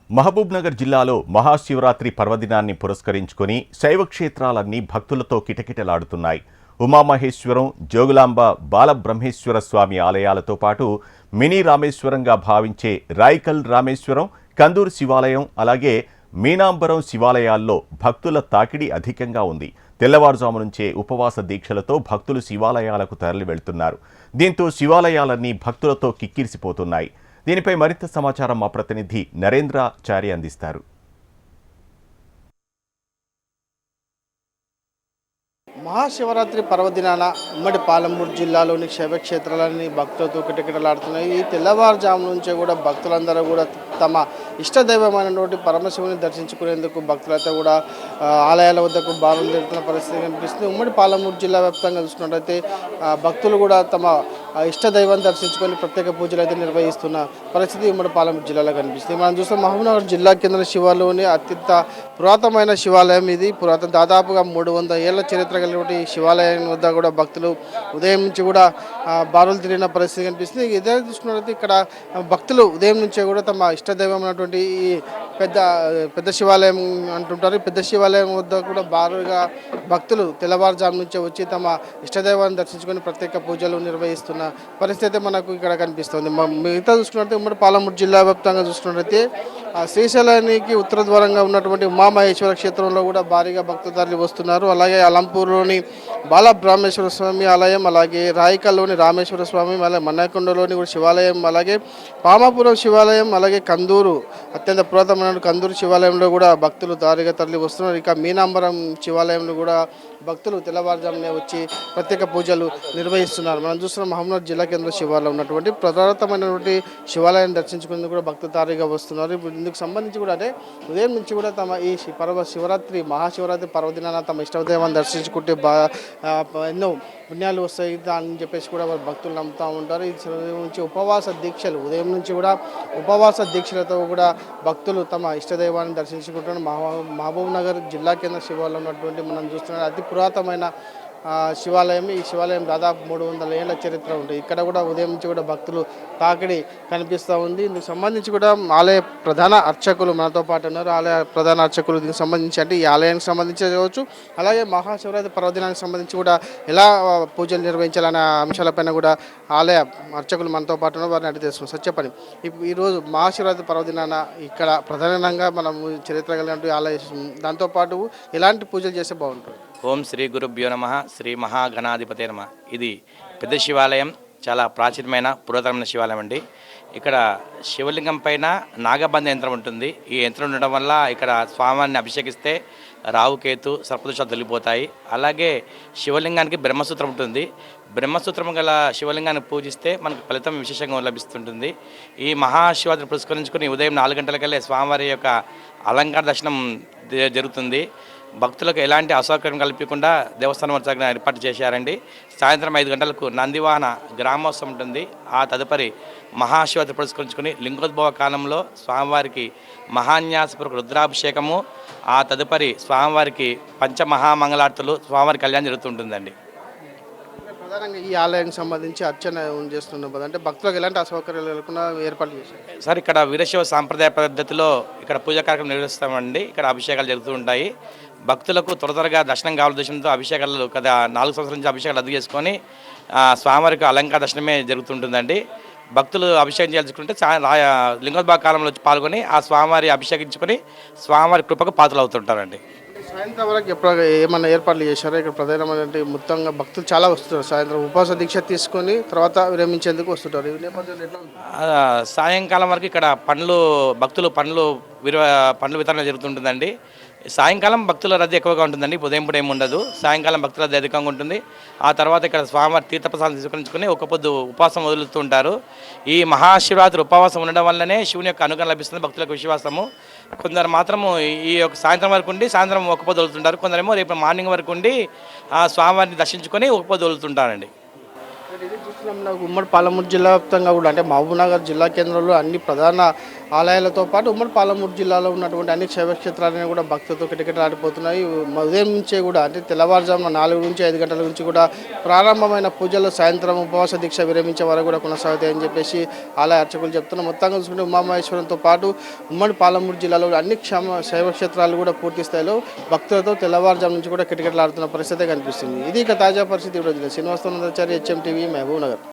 మహబూబ్నగర్ జిల్లాలో మహాశివరాత్రి పర్వదినాన్ని పురస్కరించుకొని శైవ క్షేత్రాలన్నీ భక్తులతో కిటకిటలాడుతున్నాయి. ఉమామహేశ్వరం, జోగులాంబ బాలబ్రహ్మేశ్వర స్వామి ఆలయాలతో పాటు మినీ రామేశ్వరంగా భావించే రాయికల్ రామేశ్వరం, కందూరు శివాలయం, అలాగే మీనాంబరం శివాలయాల్లో భక్తుల తాకిడి అధికంగా ఉంది. తెల్లవారుజాము నుంచే ఉపవాస దీక్షలతో భక్తులు శివాలయాలకు తరలి వెళ్తున్నారు. దీంతో శివాలయాలన్నీ భక్తులతో కిక్కిరిసిపోతున్నాయి. దీనిపై మరింత సమాచారం మా ప్రతినిధి నరేంద్రాచారి అందిస్తారు. మహాశివరాత్రి పర్వదినాన ఉమ్మడి పాలమూరు జిల్లాలోని శైవక్షేత్రాలన్నీ భక్తులతో కిటకిటలాడుతున్నాయి. ఈ తెల్లవారుజాము నుంచే కూడా భక్తులందరూ కూడా తమ ఇష్టదైవమైనటువంటి పరమశివుని దర్శించుకునేందుకు భక్తులతో కూడా ఆలయాల వద్దకు బారులుదేరుతున్న పరిస్థితి కనిపిస్తుంది. ఉమ్మడి పాలమూరు జిల్లా వ్యాప్తంగా చూసుకున్నట్లయితే భక్తులు కూడా తమ ఇష్టదైవాన్ని దర్శించుకొని ప్రత్యేక పూజలు అయితే నిర్వహిస్తున్న పరిస్థితి ఉమ్మడి పాలమూరు జిల్లాలో కనిపిస్తుంది. మనం చూస్తాం మహబూబ్నగర్ జిల్లా కేంద్ర శివాలయంలోని అత్యంత పురాతనమైన శివాలయం ఇది. దాదాపుగా 300 ఏళ్ల చరిత్ర కలిగినటువంటి శివాలయం వద్ద కూడా భక్తులు ఉదయం నుంచి కూడా బారులు తిరిగిన పరిస్థితి కనిపిస్తుంది. ఇదే చూసుకున్నట్లయితే ఇక్కడ భక్తులు ఉదయం నుంచే కూడా తమ ఇష్టదైవం అయినటువంటి ఈ పెద్ద శివాలయం అంటుంటారు. పెద్ద శివాలయం వద్ద కూడా బారుగా భక్తులు తెల్లవారుజాము నుంచే వచ్చి తమ ఇష్టదైవాన్ని దర్శించుకొని ప్రత్యేక పూజలు నిర్వహిస్తున్న పరిస్థితి మనకు ఇక్కడ కనిపిస్తుంది. మిగతా చూసుకున్నట్లయితే ఉమ్మడి పాలమూరు జిల్లా వ్యాప్తంగా చూసుకున్నట్లయితే శ్రీశైలానికి ఉత్తర ద్వారంగా ఉన్నటువంటి ఉమామహేశ్వర క్షేత్రంలో కూడా భారీగా భక్తులు తరలి వస్తున్నారు. అలాగే అలంపూర్లోని బాలబ్రహ్మేశ్వర స్వామి ఆలయం, అలాగే రాయికల్లోని రామేశ్వర స్వామి, అలాగే మన్నకొండలోని కూడా శివాలయం, అలాగే పామాపురం శివాలయం, అలాగే కందూరు అత్యంత పురాతనమైన కందూరు శివాలయంలో కూడా భక్తులు భారీగా తరలి వస్తున్నారు. ఇక మీనాంబరం శివాలయంలో కూడా భక్తులు తెల్లవారుజామునే వచ్చి ప్రత్యేక పూజలు నిర్వహిస్తున్నారు. మనం చూస్తున్న మహబూబ్నగర్ జిల్లా కేంద్ర శివాలయం ఉన్నటువంటి ప్రధానమైనటువంటి శివాలయాన్ని దర్శించుకునేందుకు కూడా భక్తులు తారీగా వస్తున్నారు. ఇందుకు సంబంధించి కూడా అంటే ఉదయం నుంచి కూడా తమ ఈ శివరాత్రి మహాశివరాత్రి పర్వదినాన తమ ఇష్టదైవాన్ని దర్శించుకుంటే ఎన్నో పుణ్యాలు వస్తాయి అని చెప్పేసి కూడా భక్తులు నమ్ముతూ ఉంటారు. ఈ నుంచి ఉపవాస దీక్షలు ఉదయం నుంచి కూడా ఉపవాస దీక్షలతో కూడా భక్తులు తమ ఇష్టదైవాన్ని దర్శించుకుంటున్నారు. మహబూబ్నగర్ జిల్లా కేంద్ర శివాలయం ఉన్నటువంటి మనం చూస్తున్న అతి పురాతనమైన శివాలయం. ఈ శివాలయం దాదాపు 300 ఏళ్ల చరిత్ర ఉంటుంది. ఇక్కడ కూడా ఉదయం నుంచి కూడా భక్తులు తాకిడి కనిపిస్తూ ఉంది. ఇందుకు సంబంధించి కూడా ఆలయ ప్రధాన అర్చకులు మనతో పాటు ఉన్నారు. ఆలయ ప్రధాన అర్చకులు దీనికి సంబంధించి అంటే ఈ ఆలయానికి సంబంధించి కావచ్చు, అలాగే మహాశివరాత్రి పర్వదినానికి సంబంధించి కూడా ఎలా పూజలు నిర్వహించాలనే అంశాలపైన కూడా ఆలయ అర్చకులు మనతో పాటు ఉన్నారు. వారిని అడిగి తెలుసుకున్నాం. సార్ చెప్పండి, ఈరోజు మహాశివరాత్రి పర్వదినాన ఇక్కడ ప్రధానంగా మనం చరిత్ర కలిగినటువంటి ఆలయం, దాంతోపాటు ఎలాంటి పూజలు చేస్తే బాగుంటుంది? ఓం శ్రీ గురుభ్యో నమః. శ్రీ మహాగణాధిపతే నమః. ఇది పెద్ద శివాలయం, చాలా ప్రాచీనమైన పురాతనమైన శివాలయం అండి. ఇక్కడ శివలింగం పైన నాగబంధ యంత్రం ఉంటుంది. ఈ యంత్రం ఉండడం వల్ల ఇక్కడ స్వామివారిని అభిషేకిస్తే రావుకేతు సర్పదోషాలు తొలగిపోతాయి. అలాగే శివలింగానికి బ్రహ్మసూత్రం ఉంటుంది. బ్రహ్మసూత్రం గల శివలింగాన్ని పూజిస్తే మనకు ఫలితం విశేషంగా లభిస్తుంటుంది. ఈ మహాశివరాత్రిని పురస్కరించుకుని ఉదయం 4 గంటలకల్లే స్వామివారి యొక్క అలంకార దర్శనం జరుగుతుంది. భక్తులకు ఎలాంటి అసౌకర్యం కల్పించకుండా దేవస్థానం వద్ద ఏర్పాటు చేశారండి. సాయంత్రం 5 గంటలకు నందివాహన గ్రామోత్సవం ఉంటుంది. ఆ తదుపరి మహాశివరాత్రి పురస్కరించుకుని లింగోద్భవ కాలంలో స్వామివారికి మహాన్యాసపూర్వక రుద్రాభిషేకము, ఆ తదుపరి స్వామివారికి పంచమహామంగళార్తులు, స్వామివారి కళ్యాణం జరుగుతుంటుందండి. ప్రధానంగా ఈ ఆలయానికి సంబంధించి అర్చన చేస్తున్నప్పుడు అంటే భక్తులకు ఎలాంటి అసౌకర్యాలు లేకుండా ఏర్పాటు చేశారు. సార్, ఇక్కడ వీరశైవ సాంప్రదాయ పద్ధతిలో ఇక్కడ పూజా కార్యక్రమం నిర్వహిస్తామండి. ఇక్కడ అభిషేకాలు జరుగుతూ ఉంటాయి. భక్తులకు త్వరగా దర్శనం కావాల ఉద్దేశంతో అభిషేకాలు 4 సంవత్సరాల నుంచి అభిషేకాలు రద్దు చేసుకొని స్వామివారికి అలంకార దర్శనమే జరుగుతుంటుందండి. భక్తులు అభిషేకం చేయాల్చుకుంటే లింగోద్భవ కాలంలో పాల్గొని ఆ స్వామివారి అభిషేకించుకొని స్వామివారి కృపకు పాత్రలు అవుతుంటారండి. సాయంత్రం వరకు ఎప్పుడు ఏమన్నా ఏర్పాట్లు చేశారో? ఇక్కడ ప్రధానమైన మొత్తంగా భక్తులు చాలా వస్తుంటారు. సాయంత్రం ఉపవాస దీక్ష తీసుకొని తర్వాత విరమించేందుకు వస్తుంటారు. ఈ నేపథ్యంలో ఎట్లా సాయంకాలం వరకు ఇక్కడ భక్తులు పండ్లు వితరణ జరుగుతుంటుందండి. సాయంకాలం భక్తుల రద్దీ ఎక్కువగా ఉంటుందండి. ఉదయం పూట ఏమి ఉండదు. సాయంకాలం భక్తుల రద్దీ అధికంగా ఉంటుంది. ఆ తర్వాత ఇక్కడ స్వామివారి తీర్థప్రసాదం స్వీకరించుకొని ఒక పొద్దు ఉపవాసం వదులుతూ ఉంటారు. ఈ మహాశివరాత్రి ఉపవాసం ఉండడం వల్లనే శివుని యొక్క అనుగ్రహం లభిస్తుంది భక్తులకు విశ్వాసము. కొందరు మాత్రము ఈ యొక్క సాయంత్రం వరకు ఉండి సాయంత్రం ఒక పొద్దు వదులుతుంటారు. కొందరేమో రేపు మార్నింగ్ వరకు ఉండి స్వామివారిని దర్శించుకొని ఒక పొద్దు వదులుతుంటారండి. ఉమ్మడి పాలమూరు జిల్లా వ్యాప్తంగా కూడా అంటే మహబూబ్నగర్ జిల్లా కేంద్రంలో అన్ని ప్రధాన ఆలయాలతో పాటు ఉమ్మడి పాలమూరు జిల్లాలో ఉన్నటువంటి అన్ని శైవక్షేత్రాలను కూడా భక్తులతో కిటకిటలాడిపోతున్నాయి. ఉదయం నుంచే కూడా అంటే తెల్లవారుజామున 4 నుంచి 5 గంటల నుంచి కూడా ప్రారంభమైన పూజలు సాయంత్రం ఉపవాస దీక్ష విరమించే వరకు కూడా కొనసాగుతాయని చెప్పేసి ఆలయ అర్చకులు చెప్తున్నారు. మొత్తంగా చూసుకుంటే ఉమామహేశ్వరంతో పాటు ఉమ్మడి పాలమూరు జిల్లాలో అన్ని శైవక్షేత్రాలు కూడా పూర్తి స్థాయిలో భక్తులతో తెల్లవారుజాము నుంచి కూడా కిటకిటలాడుతున్న పరిస్థితి కనిపిస్తుంది. ఇది ఇక తాజా పరిస్థితి. ఈరోజు శ్రీనివాసరావు, హెచ్ఎం టీవీ, మహబూబ్ నగర్.